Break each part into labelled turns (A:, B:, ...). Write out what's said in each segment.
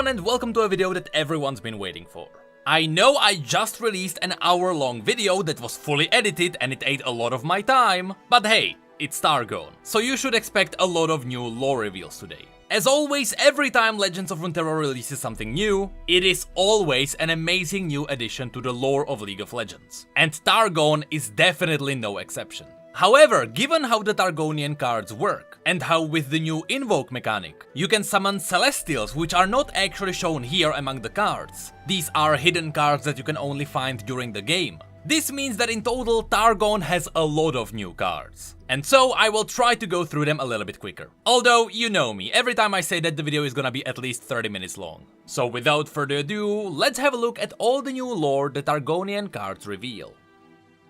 A: everyone and welcome to a video that everyone's been waiting for. I know I just released an hour-long video that was fully edited and it ate a lot of my time, but hey, it's TARGON, so you should expect a lot of new lore reveals today. As always, every time Legends of Runeterra releases something new, it is always an amazing new addition to the lore of League of Legends. And TARGON is definitely no exception. However, given how the Targonian cards work, and how with the new invoke mechanic, you can summon Celestials which are not actually shown here among the cards. These are hidden cards that you can only find during the game. This means that in total, TARGON has a lot of new cards. And so I will try to go through them a little bit quicker. Although, you know me, every time I say that the video is gonna be at least 30 minutes long. So without further ado, let's have a look at all the new lore the Targonian cards reveal.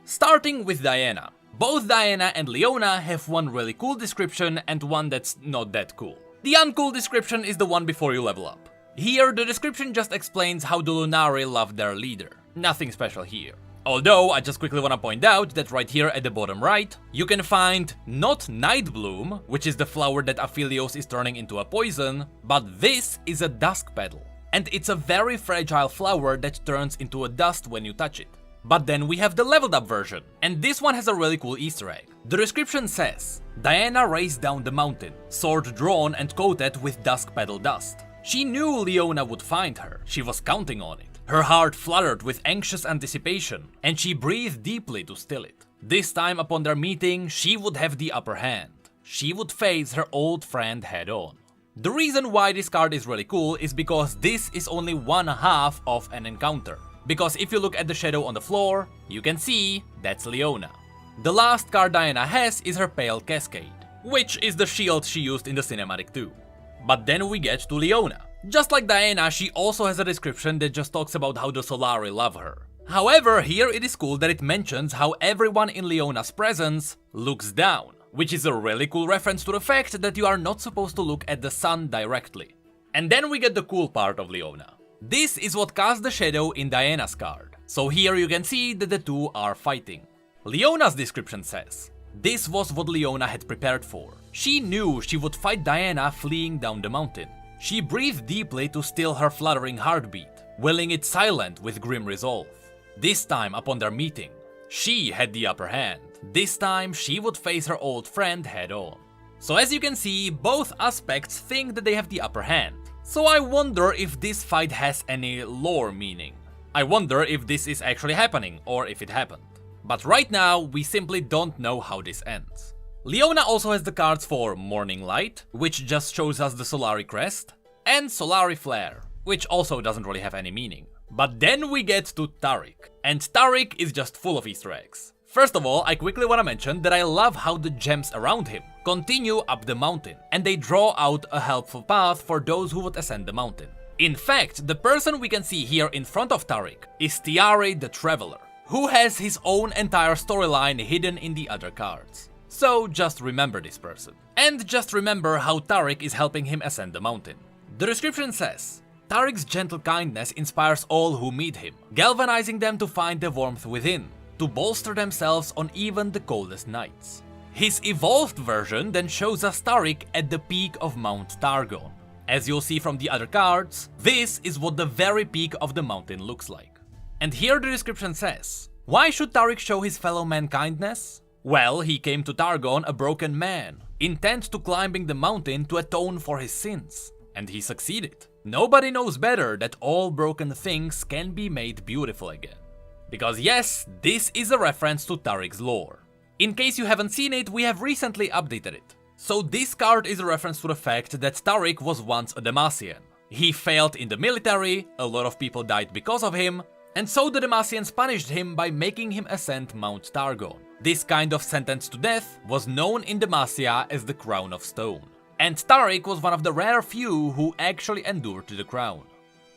A: Starting with Diana. Both Diana and Leona have one really cool description and one that's not that cool. The uncool description is the one before you level up. Here, the description just explains how the LUNARI love their leader. Nothing special here. Although, I just quickly wanna point out that right here at the bottom right, you can find not Nightbloom, which is the flower that Aphelios is turning into a poison, but this is a dusk petal. And it's a very fragile flower that turns into a dust when you touch it. But then we have the leveled up version, and this one has a really cool Easter egg. The description says, Diana raced down the mountain, sword drawn and coated with dusk petal dust. She knew Leona would find her, she was counting on it. Her heart fluttered with anxious anticipation, and she breathed deeply to still it. This time upon their meeting, she would have the upper hand. She would face her old friend head on. The reason why this card is really cool is because this is only one half of an encounter. Because if you look at the shadow on the floor, you can see that's Leona. The last card Diana has is her pale Cascade, which is the shield she used in the cinematic too. But then we get to Leona. Just like Diana, she also has a description that just talks about how the Solari love her. However, here it is cool that it mentions how everyone in Leona's presence looks down, which is a really cool reference to the fact that you are not supposed to look at the sun directly. And then we get the cool part of Leona. This is what casts the shadow in Diana's card, so here you can see that the two are fighting. Leona's description says, this was what Leona had prepared for. She knew she would fight Diana fleeing down the mountain. She breathed deeply to still her fluttering heartbeat, willing it silent with grim resolve. This time upon their meeting, she had the upper hand. This time she would face her old friend head on. So as you can see, both aspects think that they have the upper hand. So I wonder if this fight has any lore meaning. I wonder if this is actually happening, or if it happened. But right now, we simply don't know how this ends. Leona also has the cards for Morning Light, which just shows us the Solari crest, and Solari Flare, which also doesn't really have any meaning. But then we get to TARIC, and TARIC is just full of Easter eggs. First of all, I quickly wanna mention that I love how the gems around him continue up the mountain, and they draw out a helpful path for those who would ascend the mountain. In fact, the person we can see here in front of TARIC is TYARI the Traveler, who has his own entire storyline hidden in the other cards. So just remember this person. And just remember how TARIC is helping him ascend the mountain. The description says, TARIC's gentle kindness inspires all who meet him, galvanizing them to find the warmth within, to bolster themselves on even the coldest nights. His evolved version then shows us TARIC at the peak of Mount Targon. As you'll see from the other cards, this is what the very peak of the mountain looks like. And here the description says, why should TARIC show his fellow man kindness? Well, he came to Targon a broken man, intent to climbing the mountain to atone for his sins. And he succeeded. Nobody knows better that all broken things can be made beautiful again. Because yes, this is a reference to TARIC's lore. In case you haven't seen it, we have recently updated it. So this card is a reference to the fact that TARIC was once a Demacian. He failed in the military, a lot of people died because of him, and so the Demacians punished him by making him ascend Mount Targon. This kind of sentence to death was known in Demacia as the Crown of Stone. And TARIC was one of the rare few who actually endured to the crown.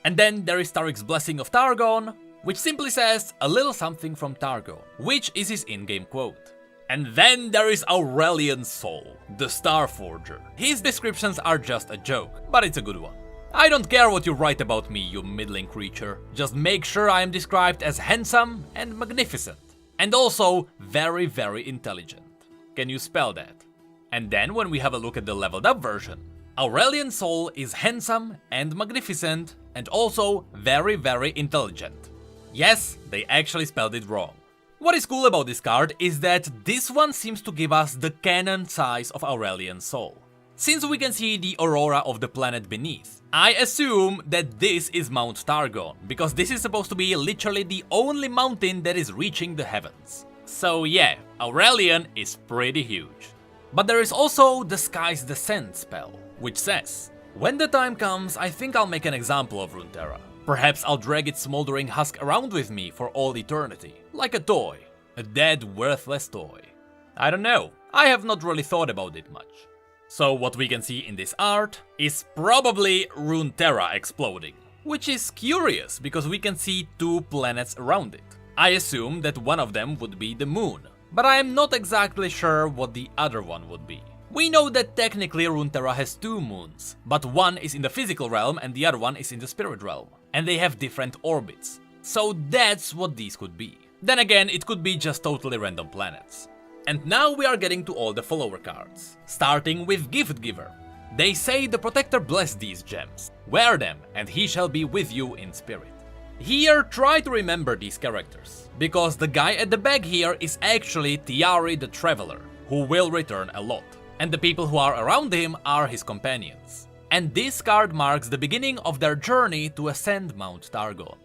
A: And then there is TARIC's Blessing of Targon, which simply says a little something from Targon, which is his in-game quote. And then there is Aurelion's soul, the Starforger. His descriptions are just a joke, but it's a good one. I don't care what you write about me, you middling creature, just make sure I am described as handsome and magnificent. And also very, very intelligent. Can you spell that? And then when we have a look at the leveled up version, Aurelion's soul is handsome and magnificent, and also very, very intelligent. Yes, they actually spelled it wrong. What is cool about this card is that this one seems to give us the canon size of Aurelion's soul. Since we can see the aurora of the planet beneath, I assume that this is Mount Targon, because this is supposed to be literally the only mountain that is reaching the heavens. So yeah, Aurelion is pretty huge. But there is also the Sky's Descent spell, which says, when the time comes, I think I'll make an example of Runeterra. Perhaps I'll drag its smoldering husk around with me for all eternity, like a toy. A dead, worthless toy. I don't know, I have not really thought about it much. So what we can see in this art is probably Runeterra exploding, which is curious because we can see two planets around it. I assume that one of them would be the moon, but I am not exactly sure what the other one would be. We know that technically Runeterra has two moons, but one is in the physical realm and the other one is in the spirit realm, and they have different orbits. So that's what these could be. Then again, it could be just totally random planets. And now we are getting to all the follower cards, starting with Gift Giver. They say the Protector bless these gems, wear them and he shall be with you in spirit. Here, try to remember these characters, because the guy at the back here is actually TYARI the Traveler, who will return a lot, and the people who are around him are his companions. And this card marks the beginning of their journey to ascend Mount Targon.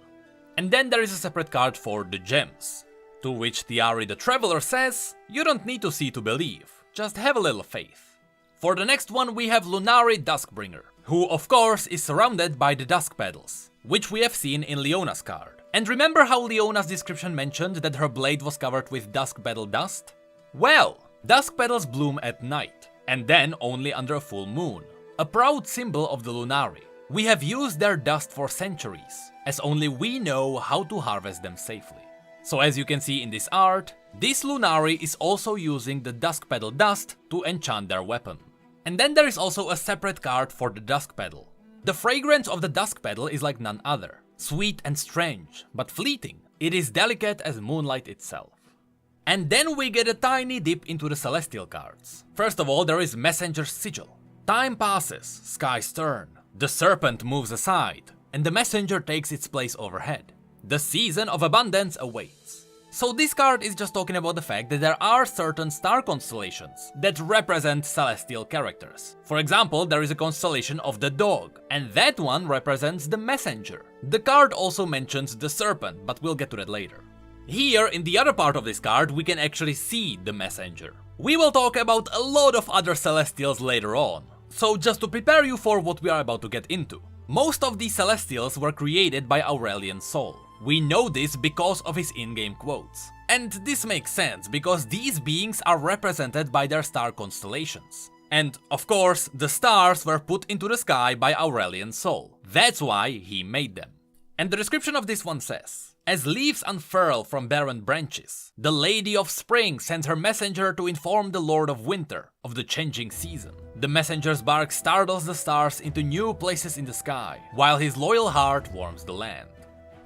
A: And then there is a separate card for the gems, to which TYARI the Traveler says, you don't need to see to believe, just have a little faith. For the next one we have LUNARI DUSKBRINGER, who of course is surrounded by the dusk petals, which we have seen in LEONA'S card. And remember how LEONA'S description mentioned that her blade was covered with dusk petal dust? Well, dusk petals bloom at night, and then only under a full moon, a proud symbol of the LUNARI. We have used their dust for centuries, as only we know how to harvest them safely. So as you can see in this art, this LUNARI is also using the dusk petal dust to enchant their weapon. And then there is also a separate card for the dusk petal. The fragrance of the dusk petal is like none other, sweet and strange, but fleeting. It is delicate as moonlight itself. And then we get a tiny dip into the celestial cards. First of all, there is Messenger's Sigil. Time passes, skies turn, the serpent moves aside, and the messenger takes its place overhead. The season of abundance awaits. So this card is just talking about the fact that there are certain star constellations that represent celestial characters. For example, there is a constellation of the dog, and that one represents the messenger. The card also mentions the serpent, but we'll get to that later. Here, in the other part of this card, we can actually see the messenger. We will talk about a lot of other celestials later on, so just to prepare you for what we are about to get into. Most of these celestials were created by Aurelion's soul. We know this because of his in-game quotes. And this makes sense, because these beings are represented by their star constellations. And, of course, the stars were put into the sky by Aurelion's soul. That's why he made them. And the description of this one says, as leaves unfurl from barren branches, the Lady of Spring sends her messenger to inform the Lord of Winter of the changing season. The messenger's bark startles the stars into new places in the sky, while his loyal heart warms the land.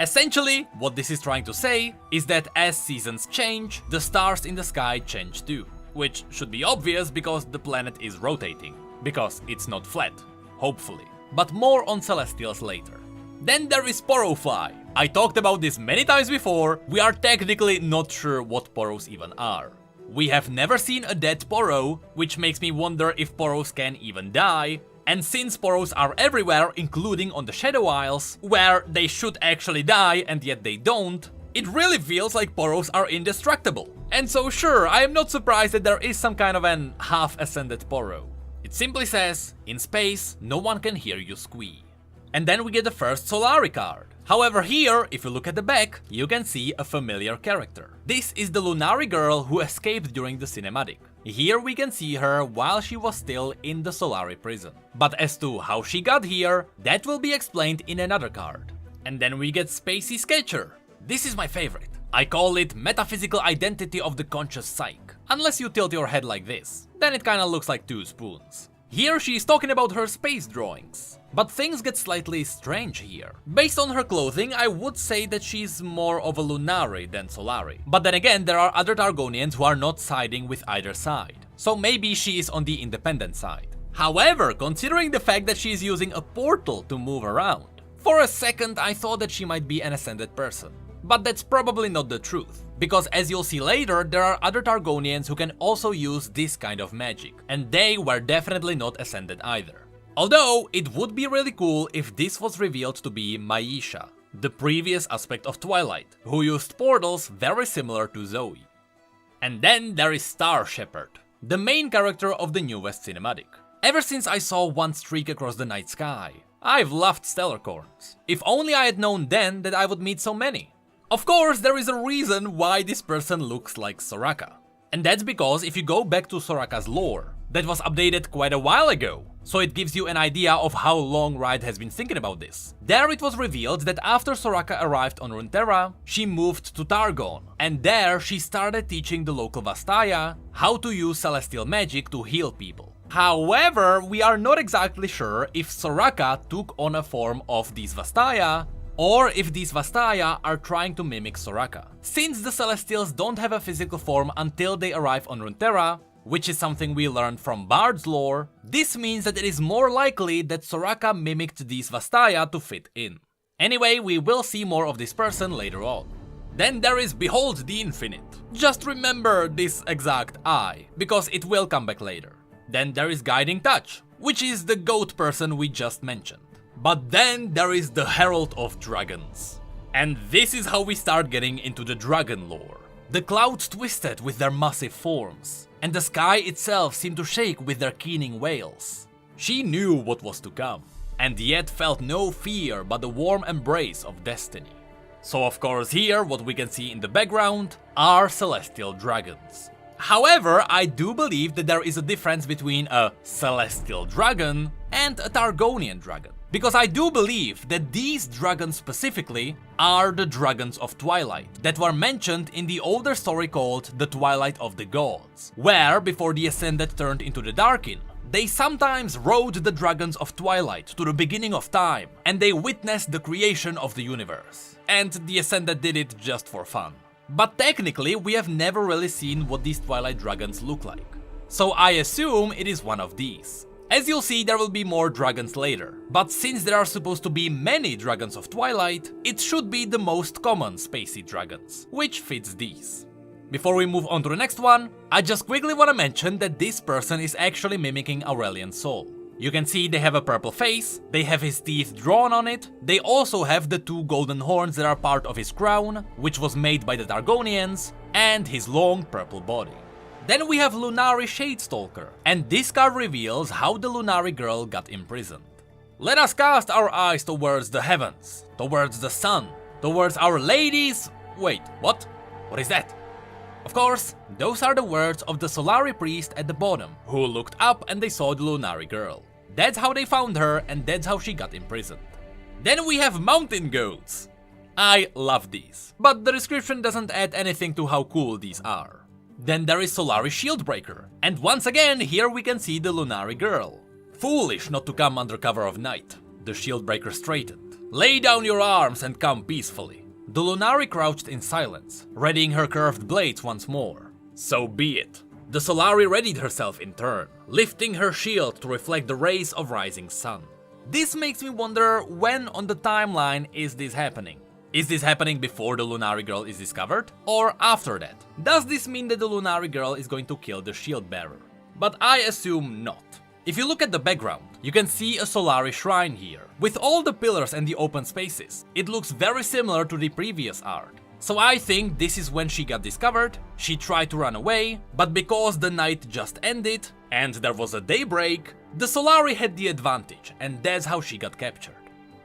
A: Essentially, what this is trying to say is that as seasons change, the stars in the sky change too. Which should be obvious because the planet is rotating. Because it's not flat, hopefully. But more on celestials later. Then there is Porofly. I talked about this many times before, we are technically not sure what Poros even are. We have never seen a dead Poro, which makes me wonder if Poros can even die. And since Poros are everywhere, including on the Shadow Isles, where they should actually die and yet they don't, it really feels like Poros are indestructible. And so sure, I am not surprised that there is some kind of an half-ascended Poro. It simply says, in space, no one can hear you squeak. And then we get the first Solari card. However, here, if you look at the back, you can see a familiar character. This is the LUNARI girl who escaped during the cinematic. Here we can see her while she was still in the Solari prison. But as to how she got here, that will be explained in another card. And then we get SPACEY Sketcher. This is my favorite. I call it metaphysical identity of the conscious psyche. Unless you tilt your head like this, then it kinda looks like two spoons. Here she is talking about her space drawings. But things get slightly strange here. Based on her clothing, I would say that she's more of a LUNARI than Solari. But then again, there are other Targonians who are not siding with either side. So maybe she is on the independent side. However, considering the fact that she is using a portal to move around, for a second I thought that she might be an ascended person. But that's probably not the truth, because as you'll see later, there are other Targonians who can also use this kind of magic, and they were definitely not ascended either. Although, it would be really cool if this was revealed to be Maisha, the previous aspect of Twilight, who used portals very similar to Zoe. And then there is Star Shepherd, the main character of the newest cinematic. Ever since I saw one streak across the night sky, I've loved STELLACORNs. If only I had known then that I would meet so many. Of course, there is a reason why this person looks like Soraka. And that's because if you go back to Soraka's lore, that was updated quite a while ago, so it gives you an idea of how long Riot has been thinking about this. There it was revealed that after Soraka arrived on Runeterra, she moved to Targon, and there she started teaching the local Vastaya how to use celestial magic to heal people. However, we are not exactly sure if Soraka took on a form of these Vastaya, or if these Vastaya are trying to mimic Soraka. Since the Celestials don't have a physical form until they arrive on Runeterra, which is something we learned from Bard's lore, this means that it is more likely that Soraka mimicked these Vastaya to fit in. Anyway, we will see more of this person later on. Then there is Behold the Infinite. Just remember this exact eye, because it will come back later. Then there is Guiding Touch, which is the goat person we just mentioned. But then there is the Herald of Dragons. And this is how we start getting into the dragon lore. The clouds twisted with their massive forms, and the sky itself seemed to shake with their keening wails. She knew what was to come, and yet felt no fear but the warm embrace of destiny. So of course here, what we can see in the background are celestial dragons. However, I do believe that there is a difference between a celestial dragon and a Targonian dragon. Because I do believe that these dragons specifically are the dragons of Twilight that were mentioned in the older story called The Twilight of the Gods, where before the Ascended turned into the Darkin, they sometimes rode the dragons of Twilight to the beginning of time, and they witnessed the creation of the universe. And the Ascended did it just for fun. But technically, we have never really seen what these Twilight dragons look like. So I assume it is one of these. As you'll see, there will be more dragons later, but since there are supposed to be many dragons of Twilight, it should be the most common SPACEY dragons, which fits these. Before we move on to the next one, I just quickly want to mention that this person is actually mimicking Aurelion's soul. You can see they have a purple face, they have his teeth drawn on it, they also have the two golden horns that are part of his crown, which was made by the Targonians, and his long purple body. Then we have LUNARI SHADESTALKER, and this card reveals how the LUNARI girl got imprisoned. Let us cast our eyes towards the heavens, towards the sun, towards our ladies... Wait, what? What is that? Of course, those are the words of the Solari priest at the bottom, who looked up and they saw the LUNARI girl. That's how they found her, and that's how she got imprisoned. Then we have mountain goats. I love these, but the description doesn't add anything to how cool these are. Then there is Solari Shieldbreaker, and once again here we can see the LUNARI girl. Foolish not to come under cover of night. The Shieldbreaker straightened. Lay down your arms and come peacefully. The LUNARI crouched in silence, readying her curved blades once more. So be it. The Solari readied herself in turn, lifting her shield to reflect the rays of rising sun. This makes me wonder when on the timeline is this happening. Is this happening before the LUNARI girl is discovered, or after that? Does this mean that the LUNARI girl is going to kill the Shieldbearer? But I assume not. If you look at the background, you can see a Solari shrine here, with all the pillars and the open spaces. It looks very similar to the previous art. So I think this is when she got discovered, she tried to run away, but because the night just ended, and there was a daybreak, the Solari had the advantage, and that's how she got captured.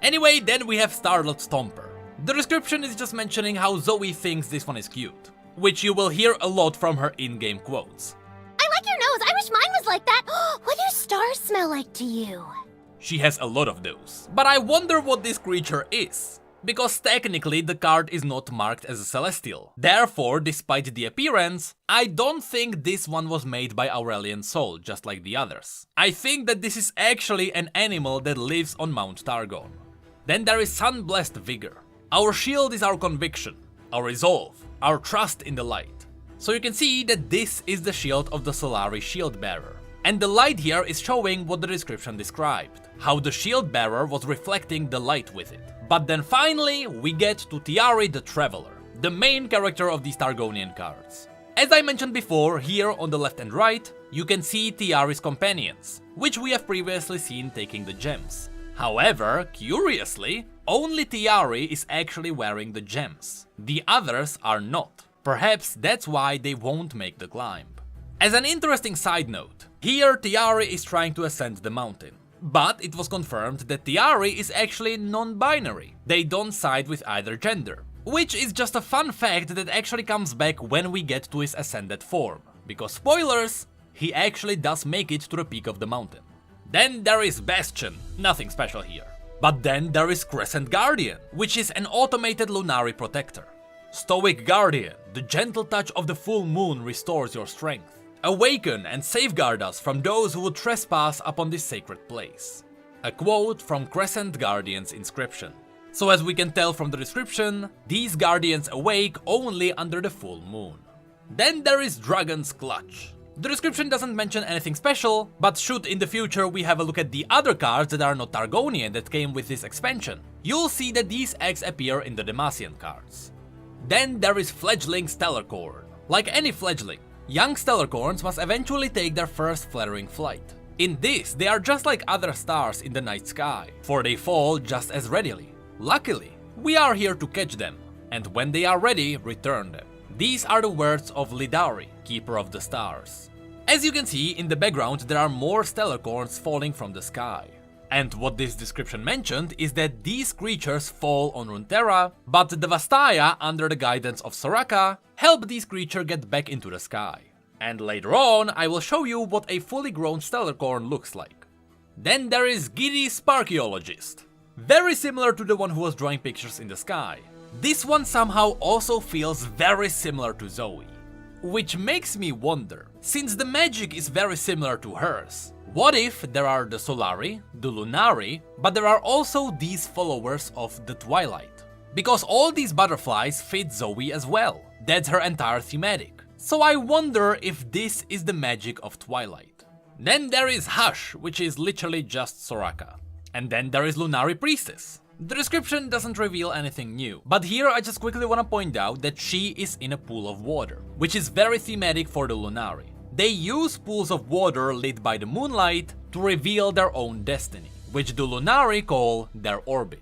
A: Anyway, then we have STARTLED STOMPER. The description is just mentioning how Zoe thinks this one is cute, which you will hear a lot from her in-game quotes.
B: I like your nose, I wish mine was like that! What do stars smell like to you?
A: She has a lot of those. But I wonder what this creature is, because technically the card is not marked as a celestial. Therefore, despite the appearance, I don't think this one was made by Aurelion's soul, just like the others. I think that this is actually an animal that lives on Mount Targon. Then there is SUNBLESSED VIGOR. Our shield is our conviction, our resolve, our trust in the light. So you can see that this is the shield of the Solari Shieldbearer. And the light here is showing what the description described, how the Shieldbearer was reflecting the light with it. But then finally, we get to TYARI the Traveler, the main character of these Targonian cards. As I mentioned before, here on the left and right, you can see TYARI's companions, which we have previously seen taking the gems. However, curiously, only TYARI is actually wearing the gems. The others are not. Perhaps that's why they won't make the climb. As an interesting side note, here TYARI is trying to ascend the mountain. But it was confirmed that TYARI is actually non-binary. They don't side with either gender. Which is just a fun fact that actually comes back when we get to his ascended form. Because spoilers, he actually does make it to the peak of the mountain. Then there is Bastion, nothing special here. But then there is Crescent Guardian, which is an automated Lunari protector. Stoic Guardian, the gentle touch of the full moon restores your strength. Awaken and safeguard us from those who would trespass upon this sacred place. A quote from Crescent Guardian's inscription. So as we can tell from the description, these guardians awake only under the full moon. Then there is Dragon's Clutch. The description doesn't mention anything special, but should in the future we have a look at the other cards that are not Targonian that came with this expansion, you'll see that these eggs appear in the Demacian cards. Then there is Fledgling STELLACORN. Like any fledgling, young Stellarcorns must eventually take their first flattering flight. In this, they are just like other stars in the night sky, for they fall just as readily. Luckily, we are here to catch them, and when they are ready, return them. These are the words of LUNARI, Keeper of the Stars. As you can see, in the background there are more Stellarcorns falling from the sky. And what this description mentioned is that these creatures fall on Runeterra, but the Vastaya, under the guidance of Soraka, help these creatures get back into the sky. And later on, I will show you what a fully grown Stellarcorn looks like. Then there is Giddy Sparkeologist. Very similar to the one who was drawing pictures in the sky. This one somehow also feels very similar to Zoe. Which makes me wonder, since the magic is very similar to hers, what if there are the Solari, the Lunari, but there are also these followers of the Twilight? Because all these butterflies fit Zoe as well, that's her entire thematic. So I wonder if this is the magic of Twilight. Then there is Hush, which is literally just Soraka. And then there is Lunari Priestess. The description doesn't reveal anything new, but here I just quickly want to point out that she is in a pool of water, which is very thematic for the Lunari. They use pools of water lit by the moonlight to reveal their own destiny, which the Lunari call their orbit.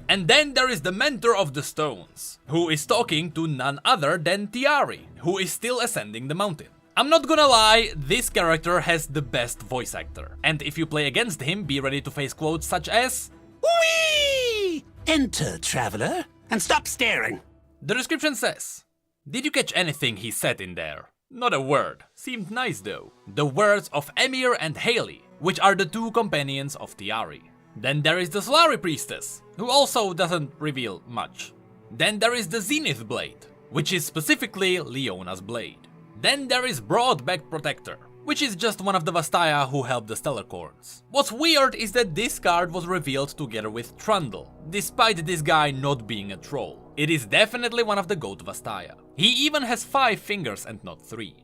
A: And then there is the Mentor of the Stones, who is talking to none other than TYARI, who is still ascending the mountain. I'm not gonna lie, this character has the best voice actor, and if you play against him, be ready to face quotes such as
C: Whee! Enter, traveler, and stop staring.
A: The description says, did you catch anything he said in there? Not a word. Seemed nice though. The words of Emir and Haley, which are the two companions of TYARI. Then there is the Solari Priestess, who also doesn't reveal much. Then there is the Zenith Blade, which is specifically LEONA'S blade. Then there is Broadback Protector, which is just one of the Vastaya who helped the Stellarcorns. What's weird is that this card was revealed together with Trundle, despite this guy not being a troll. It is definitely one of the Goat Vastaya. He even has 5 fingers and not 3.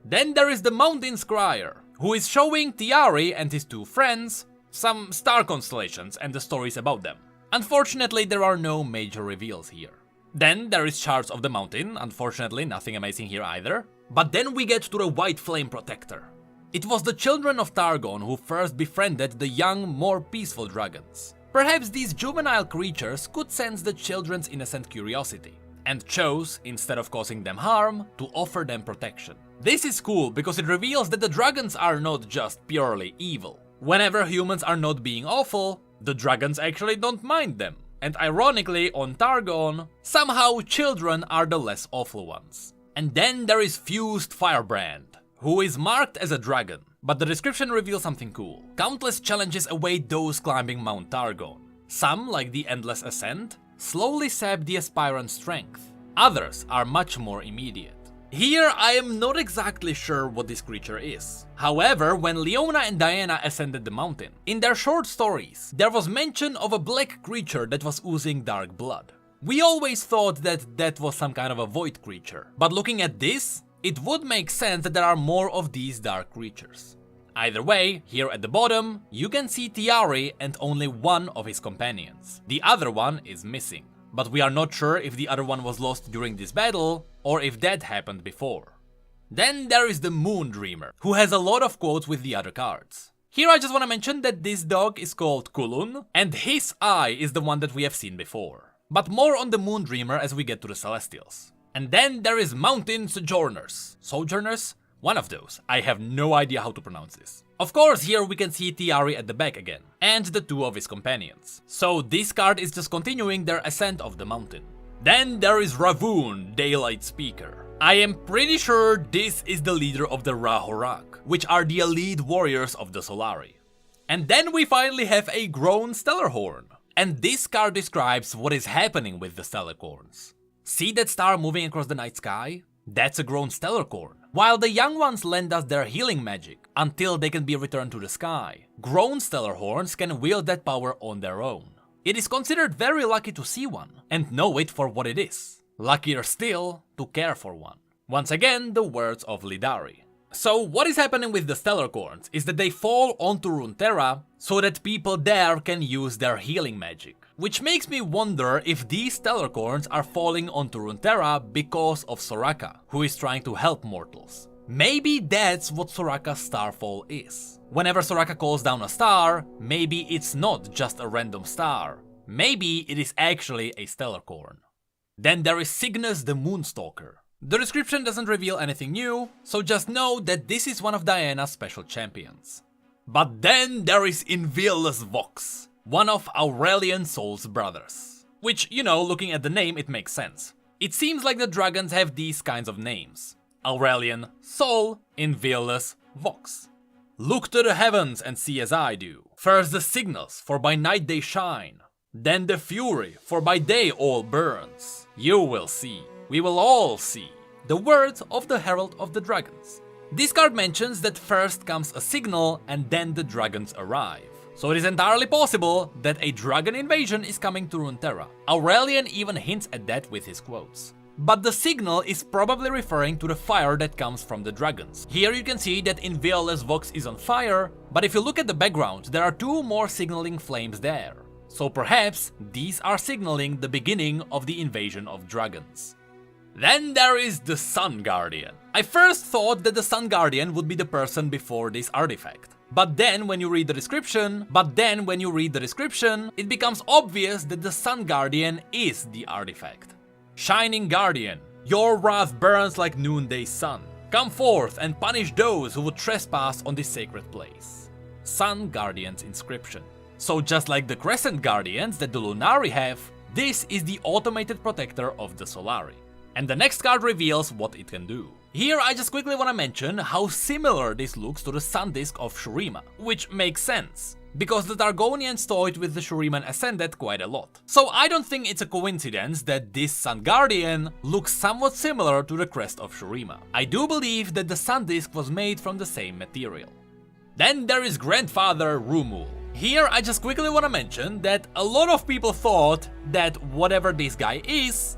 A: Then there is the Mountain Scryer, who is showing TYARI and his 2 friends some star constellations and the stories about them. Unfortunately, there are no major reveals here. Then there is Shards of the Mountain, unfortunately nothing amazing here either. But then we get to the Whiteflame Protector. It was the children of Targon who first befriended the young, more peaceful dragons. Perhaps these juvenile creatures could sense the children's innocent curiosity, and chose, instead of causing them harm, to offer them protection. This is cool because it reveals that the dragons are not just purely evil. Whenever humans are not being awful, the dragons actually don't mind them. And ironically, on Targon, somehow children are the less awful ones. And then there is Fused Firebrand, who is marked as a dragon, but the description reveals something cool. Countless challenges await those climbing Mount Targon. Some, like the Endless Ascent, slowly sap the aspirant's strength. Others are much more immediate. Here I am not exactly sure what this creature is. However, when Leona and Diana ascended the mountain, in their short stories, there was mention of a black creature that was oozing dark blood. We always thought that that was some kind of a void creature, but looking at this, it would make sense that there are more of these dark creatures. Either way, here at the bottom, you can see TYARI and only one of his companions. The other one is missing, but we are not sure if the other one was lost during this battle or if that happened before. Then there is the Moondreamer, who has a lot of quotes with the other cards. Here I just want to mention that this dog is called Kulun, and his eye is the one that we have seen before. But more on the Moondreamer as we get to the Celestials. And then there is Mountain Sojourners. Sojourners? One of those. I have no idea how to pronounce this. Of course, here we can see TYARI at the back again, and the two of his companions. So this card is just continuing their ascent of the mountain. Then there is RAHVUN, Daylight Speaker. I am pretty sure this is the leader of the RAHVUN, which are the elite warriors of the Solari. And then we finally have a grown Stellarhorn. And this card describes what is happening with the Stellarcorns. See that star moving across the night sky? That's a grown Stellarcorn. While the young ones lend us their healing magic until they can be returned to the sky, grown Stellarhorns can wield that power on their own. It is considered very lucky to see one and know it for what it is. Luckier still to care for one. Once again, the words of LUNARI. So what is happening with the Stellarcorns is that they fall onto Runeterra so that people there can use their healing magic. Which makes me wonder if these Stellarcorns are falling onto Runeterra because of Soraka, who is trying to help mortals. Maybe that's what Soraka's starfall is. Whenever Soraka calls down a star, maybe it's not just a random star. Maybe it is actually a Stellarcorn. Then there is Cygnus the Moonstalker. The description doesn't reveal anything new, so just know that this is one of Diana's special champions. But then there is INVIOLUS Vox, one of Aurelion Soul's brothers. Which, you know, looking at the name, it makes sense. It seems like the dragons have these kinds of names. Aurelion, Soul, INVIOLUS, Vox. Look to the heavens and see as I do. First the signals, for by night they shine. Then the fury, for by day all burns. You will see. We will all see. The words of the Herald of the Dragons. This card mentions that first comes a signal and then the dragons arrive. So it is entirely possible that a dragon invasion is coming to Runeterra. Aurelion even hints at that with his quotes. But the signal is probably referring to the fire that comes from the dragons. Here you can see that INVIOLUS Vox is on fire, but if you look at the background, there are two more signaling flames there. So perhaps these are signaling the beginning of the invasion of dragons. Then there is the Sun Guardian. I first thought that the Sun Guardian would be the person before this artifact. But then when you read the description, it becomes obvious that the Sun Guardian is the artifact. Shining Guardian, your wrath burns like noonday sun. Come forth and punish those who would trespass on this sacred place. Sun Guardian's inscription. So just like the Crescent Guardians that the LUNARI have, this is the automated protector of the Solari. And the next card reveals what it can do. Here I just quickly want to mention how similar this looks to the Sun Disk of Shurima, which makes sense, because the Targonians toyed with the Shuriman Ascended quite a lot. So I don't think it's a coincidence that this Sun Guardian looks somewhat similar to the crest of Shurima. I do believe that the Sun Disk was made from the same material. Then there is Grandfather Rumul. Here I just quickly want to mention that a lot of people thought that whatever this guy is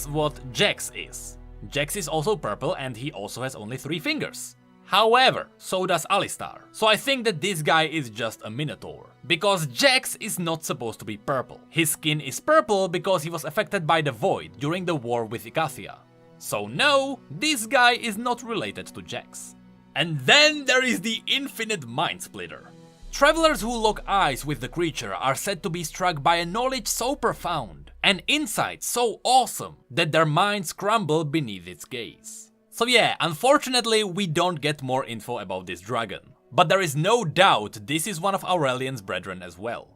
A: what Jax is. Jax is also purple and he also has only 3 fingers. However, so does Alistar. So I think that this guy is just a Minotaur. Because Jax is not supposed to be purple. His skin is purple because he was affected by the Void during the war with Icathia. So no, this guy is not related to Jax. And then there is the Infinite MINDSPLITTER. Travelers who lock eyes with the creature are said to be struck by a knowledge so profound, an insight so awesome, that their minds crumble beneath its gaze. So yeah, unfortunately we don't get more info about this dragon, but there is no doubt this is one of Aurelion's brethren as well.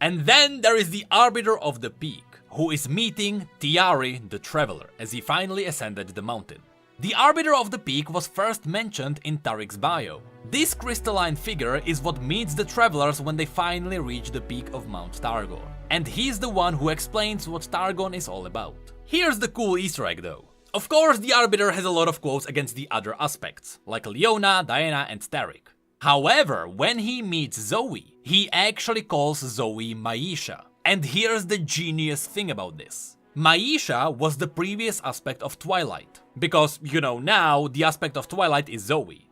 A: And then there is the Arbiter of the Peak, who is meeting TYARI the Traveler as he finally ascended the mountain. The Arbiter of the Peak was first mentioned in TARIC'S bio. This crystalline figure is what meets the travelers when they finally reach the peak of Mount Targon. And he's the one who explains what Targon is all about. Here's the cool Easter egg though. Of course, the Arbiter has a lot of quotes against the other aspects, like Leona, Diana and TARIC. However, when he meets Zoe, he actually calls Zoe Maisha. And here's the genius thing about this. Maisha was the previous aspect of Twilight. Because, you know, now the aspect of Twilight is Zoe.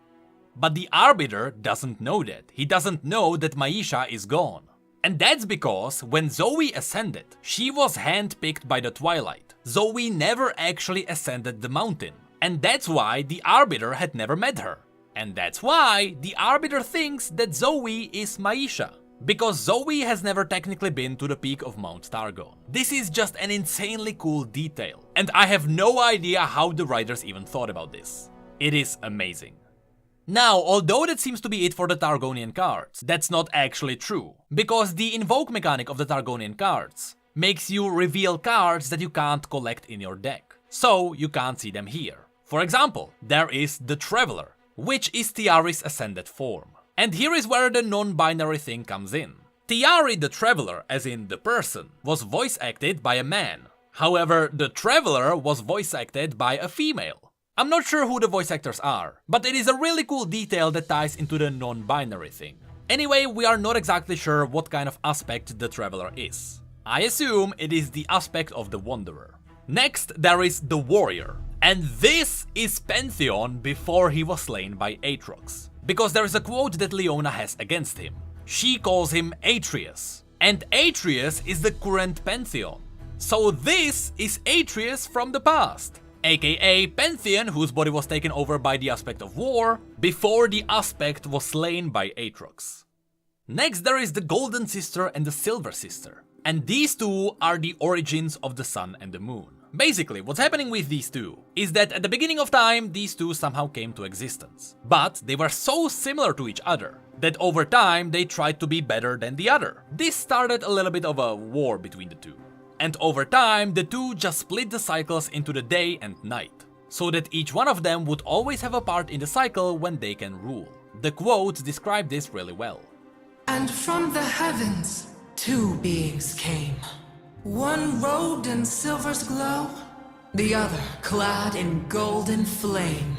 A: But the Arbiter doesn't know that. He doesn't know that Maisha is gone. And that's because when Zoe ascended, she was handpicked by the Twilight. Zoe never actually ascended the mountain. And that's why the Arbiter had never met her. And that's why the Arbiter thinks that Zoe is Maisha. Because Zoe has never technically been to the peak of Mount Targon. This is just an insanely cool detail, and I have no idea how the writers even thought about this. It is amazing. Now, although that seems to be it for the Targonian cards, that's not actually true, because the invoke mechanic of the Targonian cards makes you reveal cards that you can't collect in your deck, so you can't see them here. For example, there is the Traveler, which is TYARI's ascended form. And here is where the non-binary thing comes in. TYARI the Traveler, as in the person, was voice acted by a man. However, the Traveler was voice acted by a female. I'm not sure who the voice actors are, but it is a really cool detail that ties into the non-binary thing. Anyway, we are not exactly sure what kind of aspect the Traveler is. I assume it is the aspect of the Wanderer. Next, there is the Warrior. And this is Pantheon before he was slain by Aatrox. Because there is a quote that Leona has against him. She calls him Atreus. And Atreus is the current Pantheon. So this is Atreus from the past. AKA Pantheon, whose body was taken over by the aspect of war, before the aspect was slain by Aatrox. Next there is the Golden Sister and the Silver Sister. And these two are the origins of the Sun and the Moon. Basically, what's happening with these two is that at the beginning of time, these two somehow came to existence. But they were so similar to each other that over time they tried to be better than the other. This started a little bit of a war between the two. And over time, the two just split the cycles into the day and night, so that each one of them would always have a part in the cycle when they can rule. The quotes describe this really well.
D: And from the heavens, two beings came. One robed in silver's glow, the other clad in golden flame.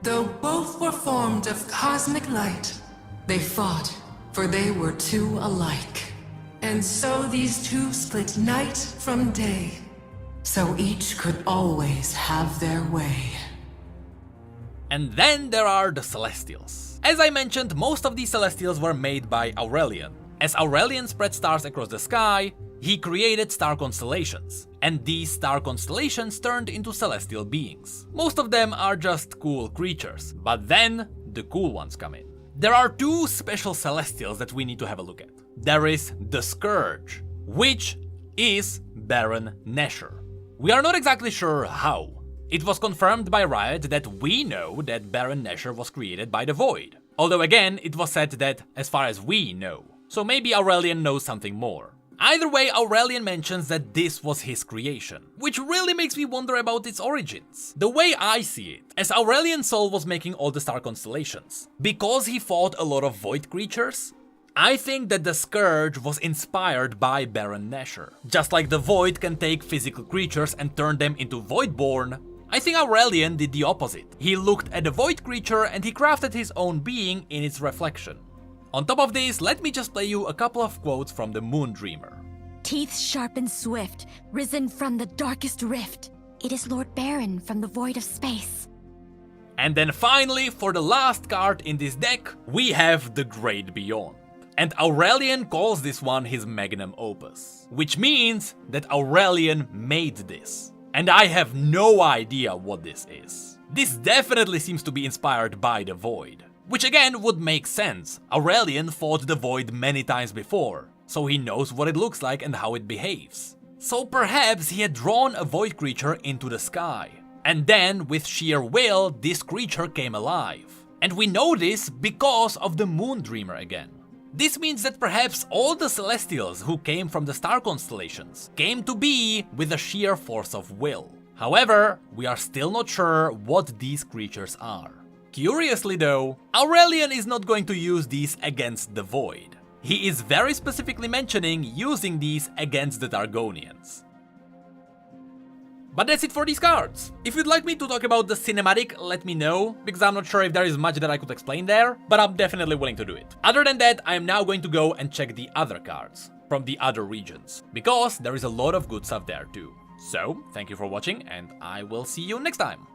D: Though both were formed of cosmic light, they fought, for they were two alike. And so these two split night from day, so each could always have their way.
A: And then there are the Celestials. As I mentioned, most of these Celestials were made by Aurelion. As Aurelion spread stars across the sky, he created star constellations, and these star constellations turned into celestial beings. Most of them are just cool creatures, but then the cool ones come in. There are two special celestials that we need to have a look at. There is the Scourge, which is Baron Nashor. We are not exactly sure how. It was confirmed by Riot that we know that Baron Nashor was created by the Void. Although again, it was said that as far as we know. So maybe Aurelion knows something more. Either way, Aurelion mentions that this was his creation, which really makes me wonder about its origins. The way I see it, as Aurelion's soul was making all the star constellations, because he fought a lot of void creatures, I think that the Scourge was inspired by Baron Nashor. Just like the Void can take physical creatures and turn them into Voidborn, I think Aurelion did the opposite. He looked at the Void creature and he crafted his own being in its reflection. On top of this, let me just play you a couple of quotes from the Moondreamer.
B: Teeth sharp and swift, risen from the darkest rift. It is Lord Baron from the void of space.
A: And then finally, for the last card in this deck, we have the Great Beyond. And Aurelion calls this one his magnum opus, which means that Aurelion made this. And I have no idea what this is. This definitely seems to be inspired by the Void. Which again would make sense. Aurelion fought the Void many times before, so he knows what it looks like and how it behaves. So perhaps he had drawn a Void creature into the sky. And then, with sheer will, this creature came alive. And we know this because of the Moondreamer again. This means that perhaps all the Celestials who came from the star constellations came to be with a sheer force of will. However, we are still not sure what these creatures are. Curiously though, Aurelion is not going to use these against the Void. He is very specifically mentioning using these against the Targonians. But that's it for these cards. If you'd like me to talk about the cinematic, let me know, because I'm not sure if there is much that I could explain there, but I'm definitely willing to do it. Other than that, I am now going to go and check the other cards from the other regions, because there is a lot of good stuff there too. So, thank you for watching, and I will see you next time.